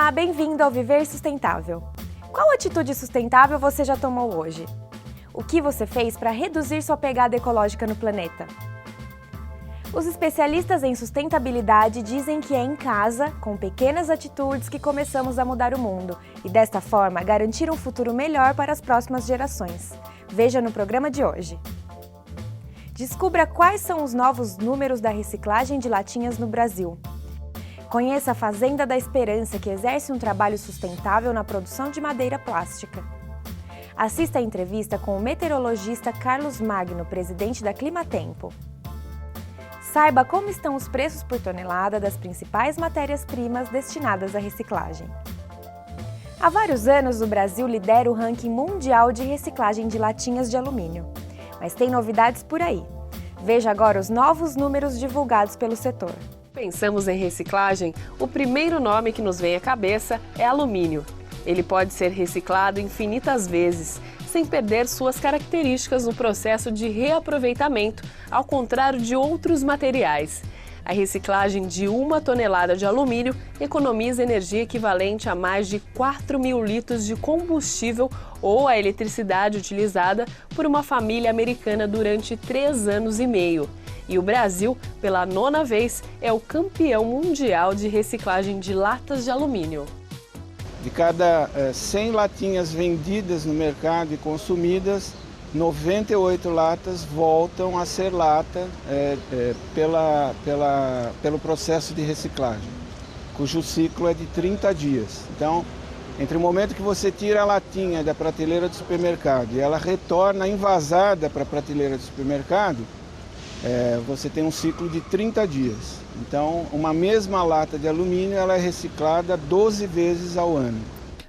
Olá, bem-vindo ao Viver Sustentável. Qual atitude sustentável você já tomou hoje? O que você fez para reduzir sua pegada ecológica no planeta? Os especialistas em sustentabilidade dizem que é em casa, com pequenas atitudes, que começamos a mudar o mundo e, desta forma, garantir um futuro melhor para as próximas gerações. Veja no programa de hoje. Descubra quais são os novos números da reciclagem de latinhas no Brasil. Conheça a Fazenda da Esperança, que exerce um trabalho sustentável na produção de madeira plástica. Assista a entrevista com o meteorologista Carlos Magno, presidente da Climatempo. Saiba como estão os preços por tonelada das principais matérias-primas destinadas à reciclagem. Há vários anos, o Brasil lidera o ranking mundial de reciclagem de latinhas de alumínio. Mas tem novidades por aí. Veja agora os novos números divulgados pelo setor. Pensamos em reciclagem, o primeiro nome que nos vem à cabeça é alumínio. Ele pode ser reciclado infinitas vezes, sem perder suas características no processo de reaproveitamento, ao contrário de outros materiais. A reciclagem de 1 tonelada de alumínio economiza energia equivalente a mais de 4.000 litros de combustível ou a eletricidade utilizada por uma família americana durante 3 anos e meio. E o Brasil, pela 9ª vez, é o campeão mundial de reciclagem de latas de alumínio. De cada 100 latinhas vendidas no mercado e consumidas, 98 latas voltam a ser lata pelo processo de reciclagem, cujo ciclo é de 30 dias. Então, entre o momento que você tira a latinha da prateleira do supermercado e ela retorna envasada para a prateleira do supermercado, você tem um ciclo de 30 dias. Então, uma mesma lata de alumínio ela é reciclada 12 vezes ao ano.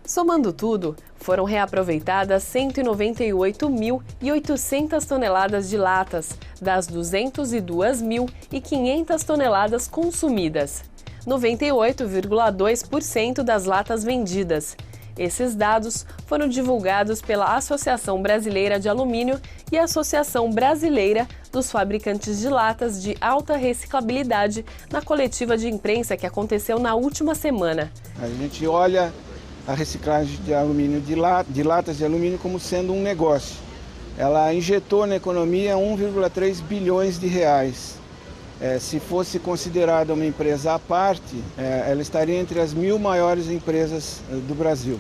Somando tudo, foram reaproveitadas 198.800 toneladas de latas, das 202.500 toneladas consumidas. 98,2% das latas vendidas. Esses dados foram divulgados pela Associação Brasileira de Alumínio e a Associação Brasileira dos Fabricantes de Latas de Alta Reciclabilidade na coletiva de imprensa que aconteceu na última semana. A gente olha a reciclagem de alumínio, de latas de alumínio como sendo um negócio. Ela injetou na economia 1,3 bilhões de reais. Se fosse considerada uma empresa à parte, ela estaria entre as 1.000 maiores empresas do Brasil.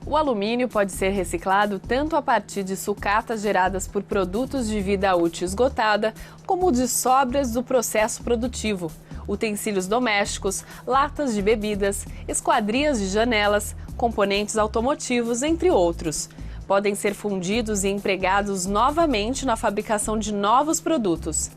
O alumínio pode ser reciclado tanto a partir de sucatas geradas por produtos de vida útil esgotada, como de sobras do processo produtivo, utensílios domésticos, latas de bebidas, esquadrias de janelas, componentes automotivos, entre outros. Podem ser fundidos e empregados novamente na fabricação de novos produtos.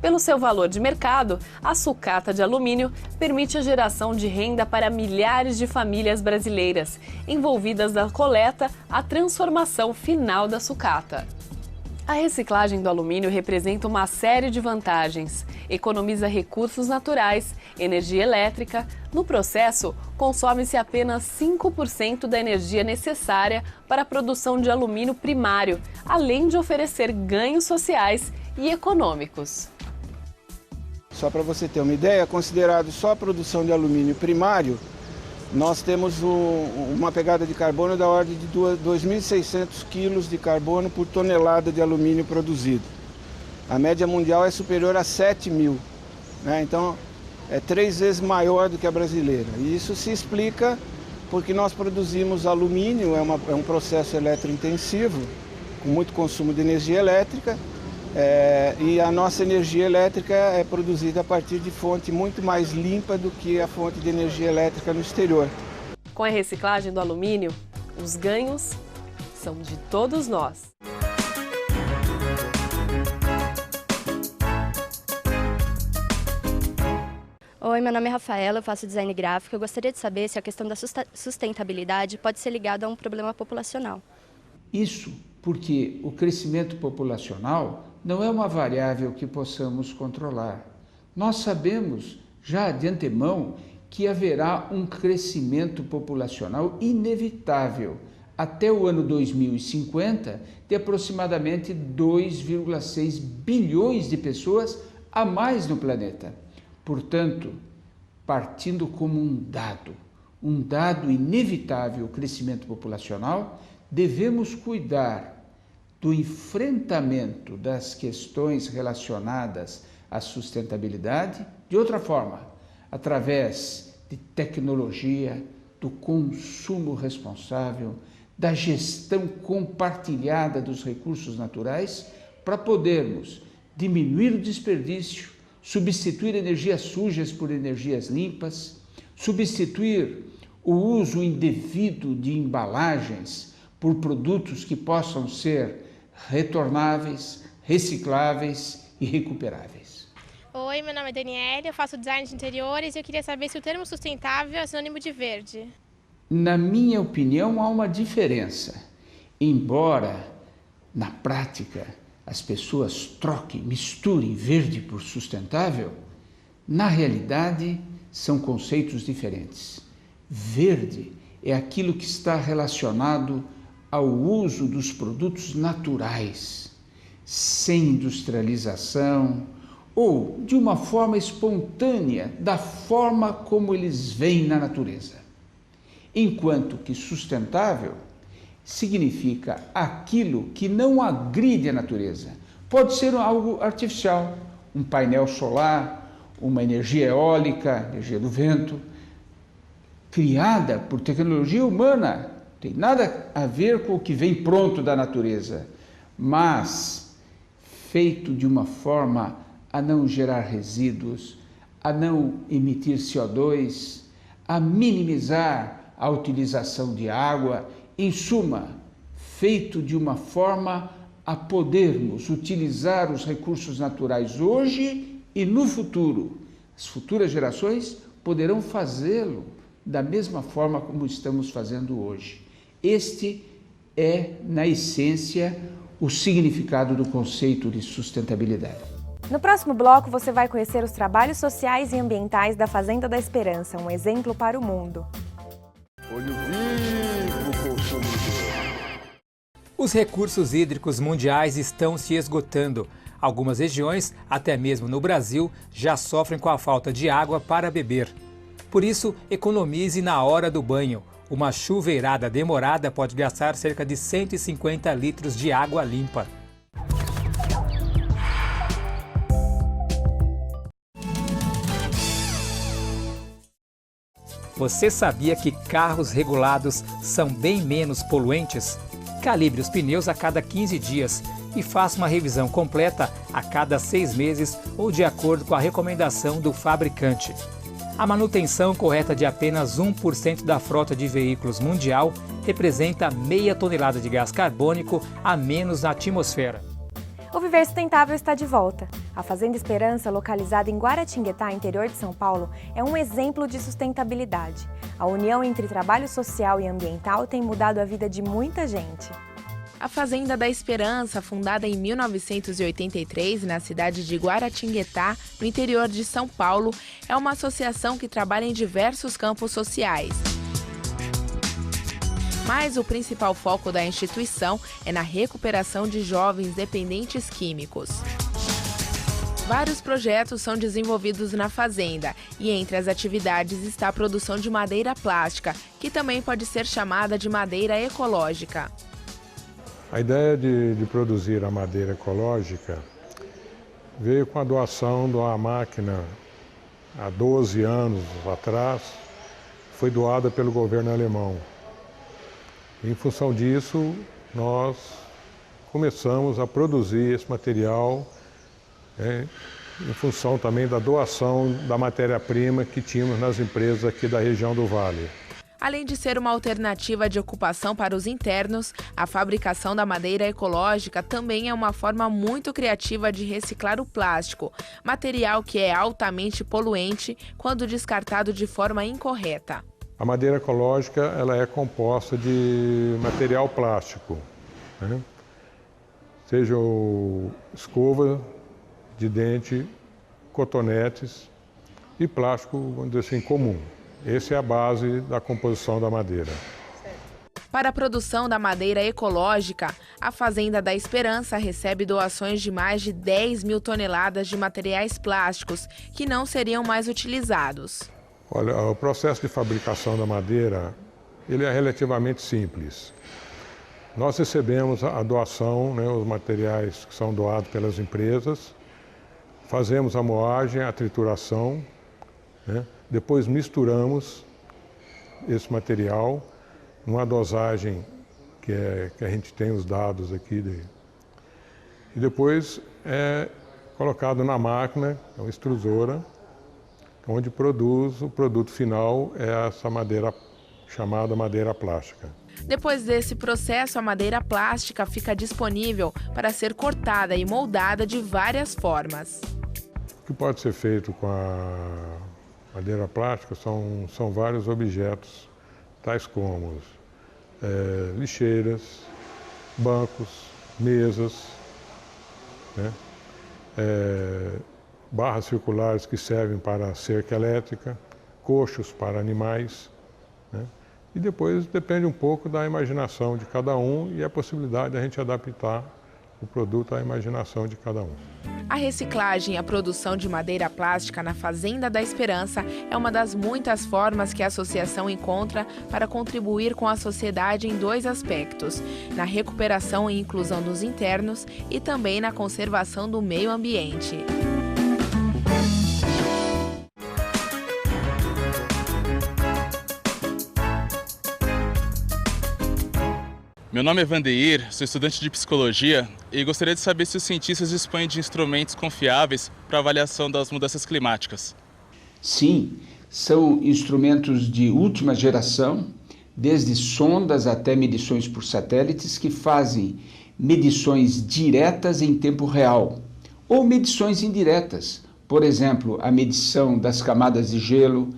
Pelo seu valor de mercado, a sucata de alumínio permite a geração de renda para milhares de famílias brasileiras, envolvidas da coleta à transformação final da sucata. A reciclagem do alumínio representa uma série de vantagens. Economiza recursos naturais, energia elétrica. No processo, consome-se apenas 5% da energia necessária para a produção de alumínio primário, além de oferecer ganhos sociais e econômicos. Só para você ter uma ideia, considerado só a produção de alumínio primário, nós temos uma pegada de carbono da ordem de 2.600 quilos de carbono por tonelada de alumínio produzido. A média mundial é superior a 7.000, né? Então é 3 vezes maior do que a brasileira. E isso se explica porque nós produzimos alumínio, é um processo eletrointensivo, com muito consumo de energia elétrica. E a nossa energia elétrica é produzida a partir de fonte muito mais limpa do que a fonte de energia elétrica no exterior. Com a reciclagem do alumínio, os ganhos são de todos nós. Oi, meu nome é Rafaela, eu faço design gráfico. Eu gostaria de saber se a questão da sustentabilidade pode ser ligada a um problema populacional. Isso porque o crescimento populacional não é uma variável que possamos controlar. Nós sabemos já de antemão que haverá um crescimento populacional inevitável até o ano 2050 de aproximadamente 2,6 bilhões de pessoas a mais no planeta. Portanto, partindo como um dado, um dado inevitável, o crescimento populacional, devemos cuidar do enfrentamento das questões relacionadas à sustentabilidade de outra forma, através de tecnologia, do consumo responsável, da gestão compartilhada dos recursos naturais, para podermos diminuir o desperdício, substituir energias sujas por energias limpas, substituir o uso indevido de embalagens por produtos que possam ser retornáveis, recicláveis e recuperáveis. Oi, meu nome é Daniela, eu faço design de interiores e eu queria saber se o termo sustentável é sinônimo de verde. Na minha opinião, há uma diferença. Embora, na prática, as pessoas troquem, misturem verde por sustentável, na realidade, são conceitos diferentes. Verde é aquilo que está relacionado ao uso dos produtos naturais, sem industrialização ou de uma forma espontânea, da forma como eles vêm na natureza. Enquanto que sustentável significa aquilo que não agride a natureza. Pode ser algo artificial, um painel solar, uma energia eólica, energia do vento, criada por tecnologia humana. Tem nada a ver com o que vem pronto da natureza, mas feito de uma forma a não gerar resíduos, a não emitir CO2, a minimizar a utilização de água, em suma, feito de uma forma a podermos utilizar os recursos naturais hoje e no futuro. As futuras gerações poderão fazê-lo da mesma forma como estamos fazendo hoje. Este é, na essência, o significado do conceito de sustentabilidade. No próximo bloco, você vai conhecer os trabalhos sociais e ambientais da Fazenda da Esperança, um exemplo para o mundo. Olho vivo, consumidor. Os recursos hídricos mundiais estão se esgotando. Algumas regiões, até mesmo no Brasil, já sofrem com a falta de água para beber. Por isso, economize na hora do banho. Uma chuveirada demorada pode gastar cerca de 150 litros de água limpa. Você sabia que carros regulados são bem menos poluentes? Calibre os pneus a cada 15 dias e faça uma revisão completa a cada 6 meses ou de acordo com a recomendação do fabricante. A manutenção correta de apenas 1% da frota de veículos mundial representa meia tonelada de gás carbônico a menos na atmosfera. O Viver Sustentável está de volta. A Fazenda Esperança, localizada em Guaratinguetá, interior de São Paulo, é um exemplo de sustentabilidade. A união entre trabalho social e ambiental tem mudado a vida de muita gente. A Fazenda da Esperança, fundada em 1983 na cidade de Guaratinguetá, no interior de São Paulo, é uma associação que trabalha em diversos campos sociais. Mas o principal foco da instituição é na recuperação de jovens dependentes químicos. Vários projetos são desenvolvidos na fazenda e entre as atividades está a produção de madeira plástica, que também pode ser chamada de madeira ecológica. A ideia de produzir a madeira ecológica veio com a doação de uma máquina há 12 anos atrás, foi doada pelo governo alemão. Em função disso, nós começamos a produzir esse material em função também da doação da matéria-prima que tínhamos nas empresas aqui da região do Vale. Além de ser uma alternativa de ocupação para os internos, a fabricação da madeira ecológica também é uma forma muito criativa de reciclar o plástico, material que é altamente poluente quando descartado de forma incorreta. A madeira ecológica ela é composta de material plástico, seja escova de dente, cotonetes e plástico, vamos dizer assim, comum. Essa é a base da composição da madeira. Para a produção da madeira ecológica, a Fazenda da Esperança recebe doações de mais de 10 mil toneladas de materiais plásticos que não seriam mais utilizados. Olha, o processo de fabricação da madeira, ele é relativamente simples. Nós recebemos a doação, né, os materiais que são doados pelas empresas, fazemos a moagem, a trituração, né, depois misturamos esse material numa dosagem que a gente tem os dados aqui, e depois é colocado na máquina, é uma extrusora, onde produz o produto final, é essa madeira chamada madeira plástica. Depois desse processo, a madeira plástica fica disponível para ser cortada e moldada de várias formas. O que pode ser feito com a madeira plástica são vários objetos, tais como lixeiras, bancos, mesas, né? Barras circulares que servem para cerca elétrica, coxos para animais, né? E depois depende um pouco da imaginação de cada um e a possibilidade de a gente adaptar o produto à imaginação de cada um. A reciclagem e a produção de madeira plástica na Fazenda da Esperança é uma das muitas formas que a associação encontra para contribuir com a sociedade em dois aspectos: na recuperação e inclusão dos internos e também na conservação do meio ambiente. Meu nome é Vandeir, sou estudante de psicologia e gostaria de saber se os cientistas dispõem de instrumentos confiáveis para avaliação das mudanças climáticas. Sim, são instrumentos de última geração, desde sondas até medições por satélites, que fazem medições diretas em tempo real ou medições indiretas. Por exemplo, a medição das camadas de gelo,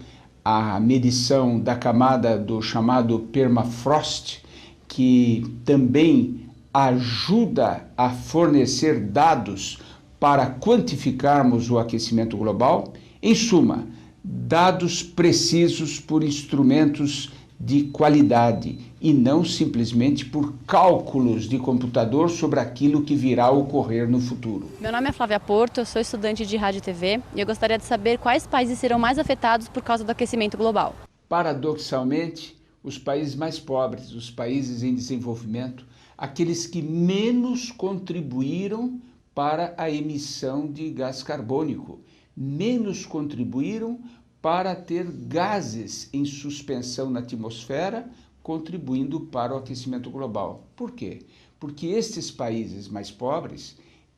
a medição da camada do chamado permafrost, que também ajuda a fornecer dados para quantificarmos o aquecimento global. Em suma, dados precisos por instrumentos de qualidade e não simplesmente por cálculos de computador sobre aquilo que virá a ocorrer no futuro. Meu nome é Flávia Porto, eu sou estudante de Rádio e TV e eu gostaria de saber quais países serão mais afetados por causa do aquecimento global. Paradoxalmente, os países mais pobres, os países em desenvolvimento, aqueles que menos contribuíram para a emissão de gás carbônico, menos contribuíram para ter gases em suspensão na atmosfera, contribuindo para o aquecimento global. Por quê? Porque estes países mais pobres,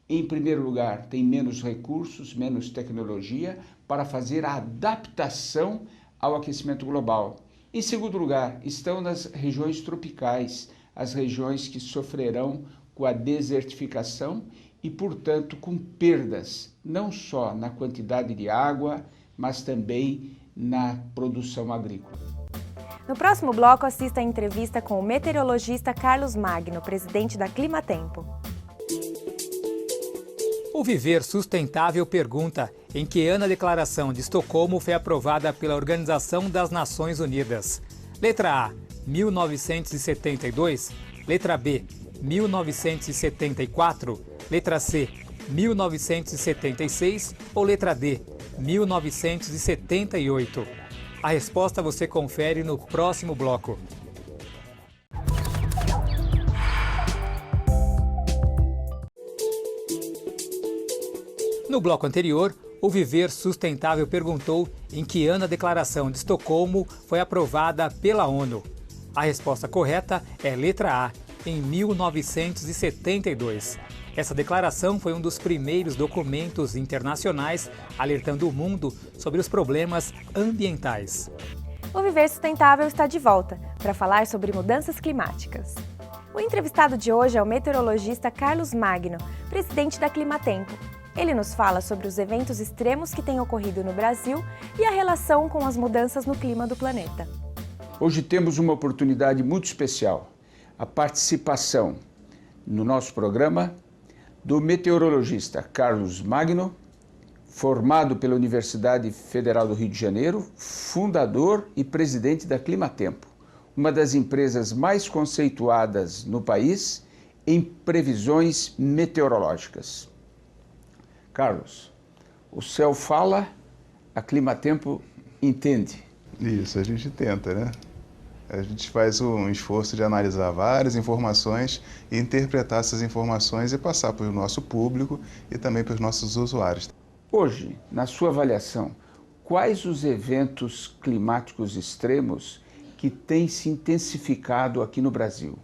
em primeiro lugar, têm menos recursos, menos tecnologia para fazer a adaptação ao aquecimento global. Em segundo lugar, estão nas regiões tropicais, as regiões que sofrerão com a desertificação e, portanto, com perdas, não só na quantidade de água, mas também na produção agrícola. No próximo bloco, assista a entrevista com o meteorologista Carlos Magno, presidente da Climatempo. O Viver Sustentável pergunta em que ano a Declaração de Estocolmo foi aprovada pela Organização das Nações Unidas. Letra A, 1972. Letra B, 1974. Letra C, 1976. Ou letra D, 1978. A resposta você confere no próximo bloco. No bloco anterior, o Viver Sustentável perguntou em que ano a Declaração de Estocolmo foi aprovada pela ONU. A resposta correta é letra A, em 1972. Essa declaração foi um dos primeiros documentos internacionais alertando o mundo sobre os problemas ambientais. O Viver Sustentável está de volta para falar sobre mudanças climáticas. O entrevistado de hoje é o meteorologista Carlos Magno, presidente da Climatempo. Ele nos fala sobre os eventos extremos que têm ocorrido no Brasil e a relação com as mudanças no clima do planeta. Hoje temos uma oportunidade muito especial, a participação no nosso programa do meteorologista Carlos Magno, formado pela Universidade Federal do Rio de Janeiro, fundador e presidente da Climatempo, uma das empresas mais conceituadas no país em previsões meteorológicas. Carlos, o céu fala, a Climatempo entende? Isso, a gente tenta, né? A gente faz um esforço de analisar várias informações e interpretar essas informações e passar para o nosso público e também para os nossos usuários. Hoje, na sua avaliação, quais os eventos climáticos extremos que têm se intensificado aqui no Brasil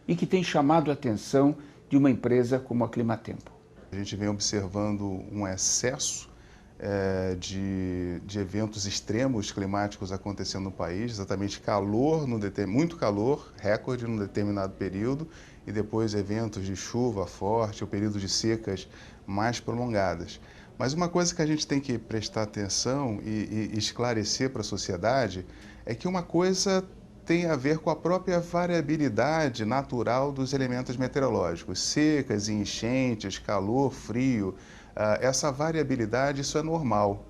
e que têm chamado a atenção de uma empresa como a Climatempo? A gente vem observando um excesso de eventos extremos climáticos acontecendo no país, exatamente calor, muito calor, recorde num determinado período, e depois eventos de chuva forte ou períodos de secas mais prolongadas. Mas uma coisa que a gente tem que prestar atenção e esclarecer para a sociedade é que uma coisa tem a ver com a própria variabilidade natural dos elementos meteorológicos, secas e enchentes, calor, frio. Essa variabilidade, isso é normal.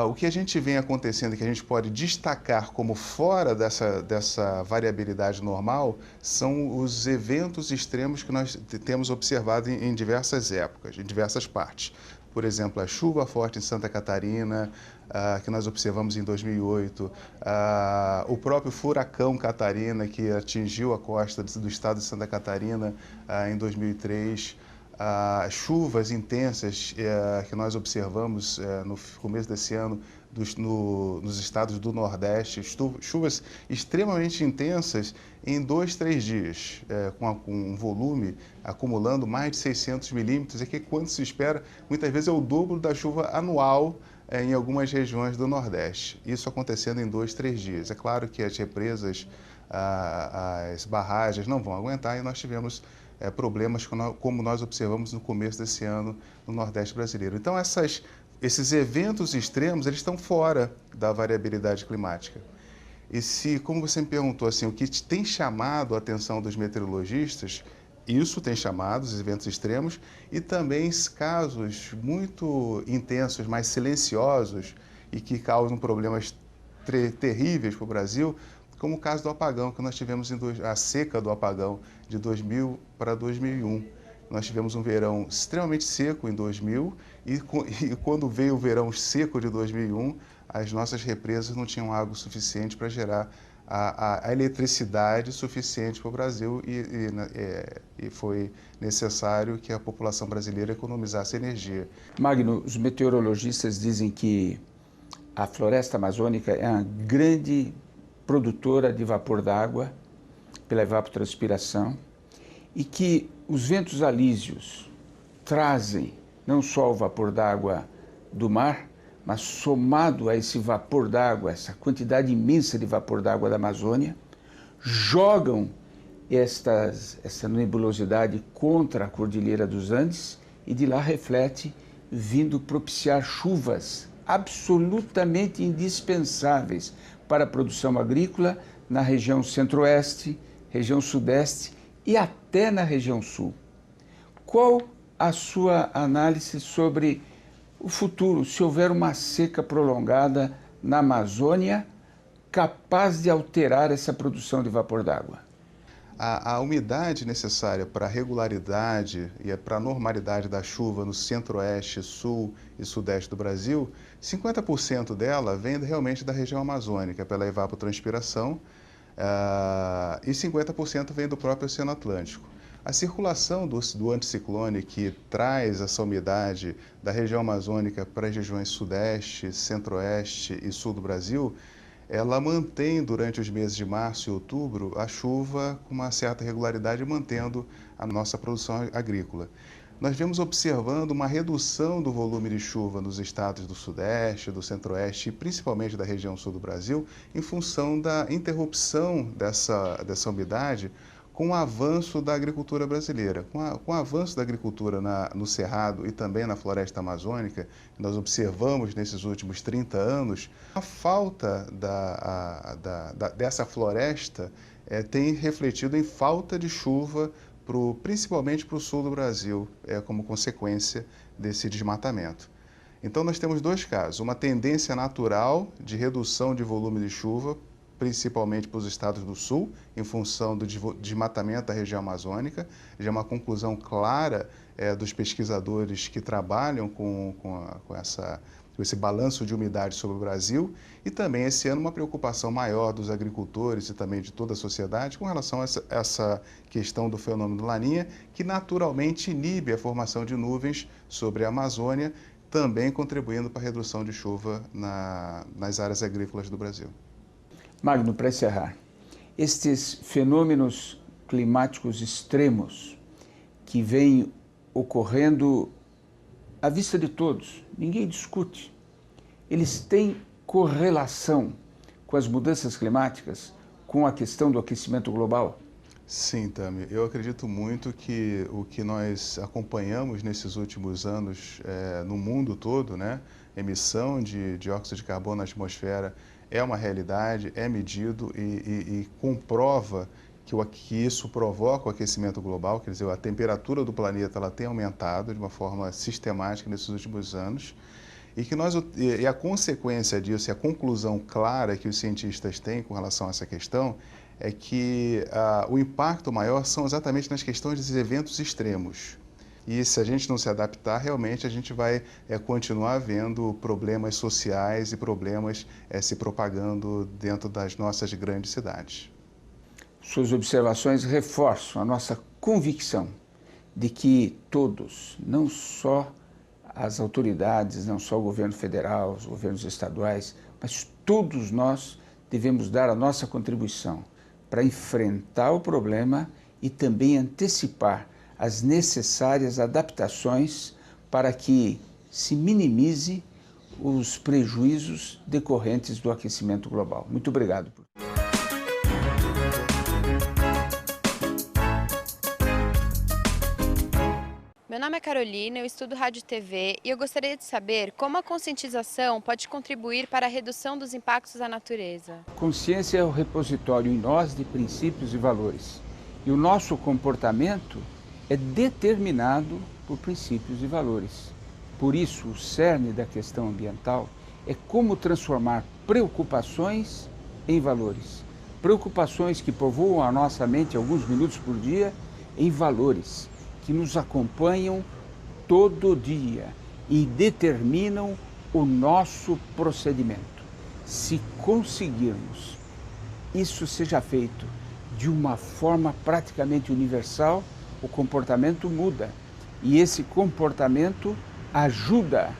O que a gente vem acontecendo, que a gente pode destacar como fora dessa variabilidade normal, são os eventos extremos que nós temos observado em diversas épocas, em diversas partes. Por exemplo, a chuva forte em Santa Catarina, que nós observamos em 2008, o próprio furacão Catarina, que atingiu a costa do estado de Santa Catarina em 2003, chuvas intensas que nós observamos no começo desse ano nos estados do Nordeste, chuvas extremamente intensas em 2, 3 dias, com um volume acumulando mais de 600 milímetros, que quando se espera, muitas vezes é o dobro da chuva anual em algumas regiões do Nordeste. Isso acontecendo em 2, 3 dias. É claro que as represas, as barragens não vão aguentar e nós tivemos problemas como nós observamos no começo desse ano no Nordeste brasileiro. Então, esses eventos extremos, eles estão fora da variabilidade climática. E se, como você me perguntou, assim, o que tem chamado a atenção dos meteorologistas, isso tem chamado os eventos extremos e também casos muito intensos, mais silenciosos e que causam problemas terríveis para o Brasil, como o caso do apagão que nós tivemos, a seca do apagão de 2000 para 2001. Nós tivemos um verão extremamente seco em 2000 e quando veio o verão seco de 2001, as nossas represas não tinham água suficiente para gerar a eletricidade suficiente para o Brasil e foi necessário que a população brasileira economizasse energia. Magno, os meteorologistas dizem que a floresta amazônica é uma grande produtora de vapor d'água pela evapotranspiração e que os ventos alísios trazem não só o vapor d'água do mar, mas somado a esse vapor d'água, essa quantidade imensa de vapor d'água da Amazônia, jogam essa nebulosidade contra a Cordilheira dos Andes e de lá reflete, vindo propiciar chuvas absolutamente indispensáveis para a produção agrícola na região centro-oeste, região sudeste e até na região sul. Qual a sua análise sobre o futuro, se houver uma seca prolongada na Amazônia, capaz de alterar essa produção de vapor d'água? A umidade necessária para a regularidade e para a normalidade da chuva no centro-oeste, sul e sudeste do Brasil, 50% dela vem realmente da região amazônica, pela evapotranspiração, e 50% vem do próprio Oceano Atlântico. A circulação do anticiclone que traz essa umidade da região amazônica para as regiões sudeste, centro-oeste e sul do Brasil, ela mantém durante os meses de março e outubro a chuva com uma certa regularidade, mantendo a nossa produção agrícola. Nós vemos observando uma redução do volume de chuva nos estados do sudeste, do centro-oeste e principalmente da região sul do Brasil, em função da interrupção dessa umidade com o avanço da agricultura brasileira. Com o avanço da agricultura no Cerrado e também na floresta amazônica, que nós observamos nesses últimos 30 anos, a falta dessa floresta tem refletido em falta de chuva, principalmente para o sul do Brasil, como consequência desse desmatamento. Então nós temos dois casos, uma tendência natural de redução de volume de chuva, principalmente para os estados do sul, em função do desmatamento da região amazônica. Já é uma conclusão clara dos pesquisadores que trabalham com esse balanço de umidade sobre o Brasil, e também esse ano uma preocupação maior dos agricultores e também de toda a sociedade com relação a essa questão do fenômeno Laninha, que naturalmente inibe a formação de nuvens sobre a Amazônia, também contribuindo para a redução de chuva nas áreas agrícolas do Brasil. Magno, para encerrar, estes fenômenos climáticos extremos que vêm ocorrendo à vista de todos, ninguém discute, eles têm correlação com as mudanças climáticas, com a questão do aquecimento global? Sim, Tami, eu acredito muito que o que nós acompanhamos nesses últimos anos no mundo todo, né, emissão de dióxido de carbono na atmosfera é uma realidade, é medido e comprova que isso provoca o aquecimento global, quer dizer, a temperatura do planeta ela tem aumentado de uma forma sistemática nesses últimos anos, e a consequência disso, e a conclusão clara que os cientistas têm com relação a essa questão, é que o impacto maior são exatamente nas questões dos eventos extremos. E se a gente não se adaptar, realmente a gente vai continuar vendo problemas sociais e problemas se propagando dentro das nossas grandes cidades. Suas observações reforçam a nossa convicção de que todos, não só as autoridades, não só o governo federal, os governos estaduais, mas todos nós devemos dar a nossa contribuição para enfrentar o problema e também antecipar as necessárias adaptações para que se minimize os prejuízos decorrentes do aquecimento global. Muito obrigado. Meu nome é Carolina, eu estudo Rádio e TV e eu gostaria de saber como a conscientização pode contribuir para a redução dos impactos à natureza. Consciência é o repositório em nós de princípios e valores. E o nosso comportamento é determinado por princípios e valores. Por isso, o cerne da questão ambiental é como transformar preocupações em valores. Preocupações que povoam a nossa mente alguns minutos por dia em valores que nos acompanham todo dia e determinam o nosso procedimento. Se conseguirmos isso seja feito de uma forma praticamente universal, o comportamento muda e esse comportamento ajuda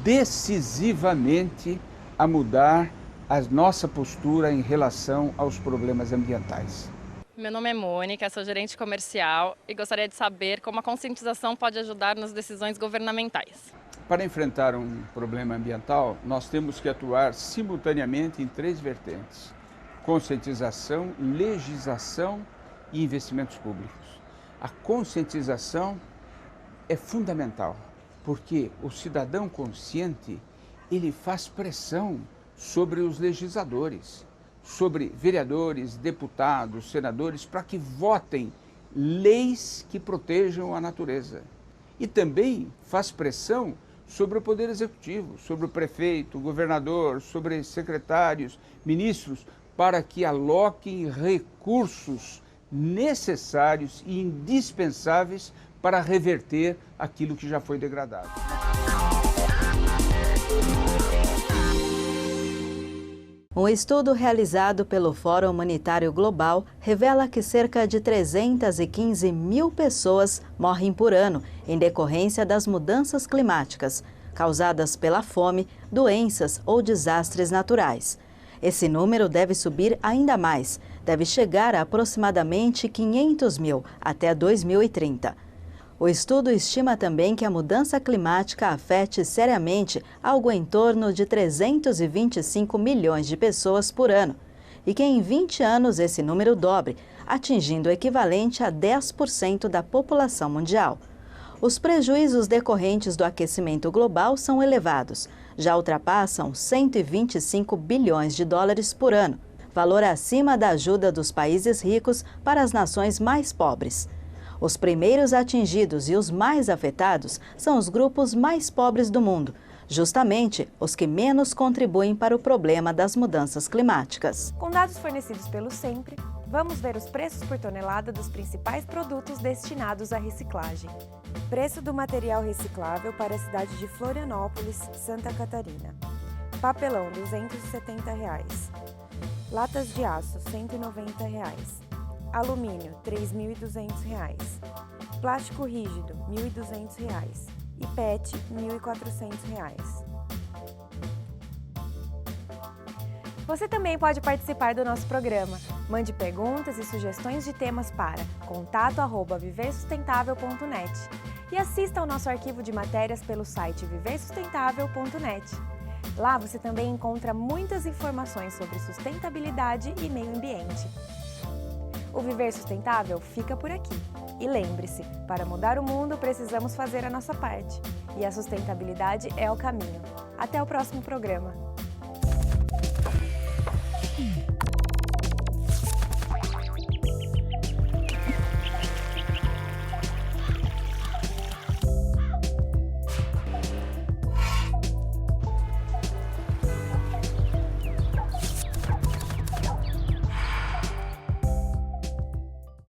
decisivamente a mudar a nossa postura em relação aos problemas ambientais. Meu nome é Mônica, sou gerente comercial e gostaria de saber como a conscientização pode ajudar nas decisões governamentais. Para enfrentar um problema ambiental, nós temos que atuar simultaneamente em 3 vertentes: conscientização, legislação e investimentos públicos. A conscientização é fundamental, porque o cidadão consciente, ele faz pressão sobre os legisladores, sobre vereadores, deputados, senadores, para que votem leis que protejam a natureza. E também faz pressão sobre o Poder Executivo, sobre o prefeito, o governador, sobre secretários, ministros, para que aloquem recursos necessários e indispensáveis para reverter aquilo que já foi degradado. Um estudo realizado pelo Fórum Humanitário Global revela que cerca de 315 mil pessoas morrem por ano em decorrência das mudanças climáticas, causadas pela fome, doenças ou desastres naturais. Esse número deve subir ainda mais, deve chegar a aproximadamente 500 mil até 2030. O estudo estima também que a mudança climática afete seriamente algo em torno de 325 milhões de pessoas por ano e que em 20 anos esse número dobre, atingindo o equivalente a 10% da população mundial. Os prejuízos decorrentes do aquecimento global são elevados, já ultrapassam 125 bilhões de dólares por ano, valor acima da ajuda dos países ricos para as nações mais pobres. Os primeiros atingidos e os mais afetados são os grupos mais pobres do mundo, justamente os que menos contribuem para o problema das mudanças climáticas. Com dados fornecidos pelo Sempre, Vamos ver os preços por tonelada dos principais produtos destinados à reciclagem. Preço do material reciclável para a cidade de Florianópolis, Santa Catarina. Papelão, R$ 270. Latas de aço, R$ 190. Alumínio, R$ 3.200. Plástico rígido, R$ 1.200. E PET, R$ 1.400. Você também pode participar do nosso programa. Mande perguntas e sugestões de temas para contato@viversustentável.net e assista ao nosso arquivo de matérias pelo site viversustentável.net. Lá você também encontra muitas informações sobre sustentabilidade e meio ambiente. O Viver Sustentável fica por aqui. E lembre-se, para mudar o mundo precisamos fazer a nossa parte. E a sustentabilidade é o caminho. Até o próximo programa.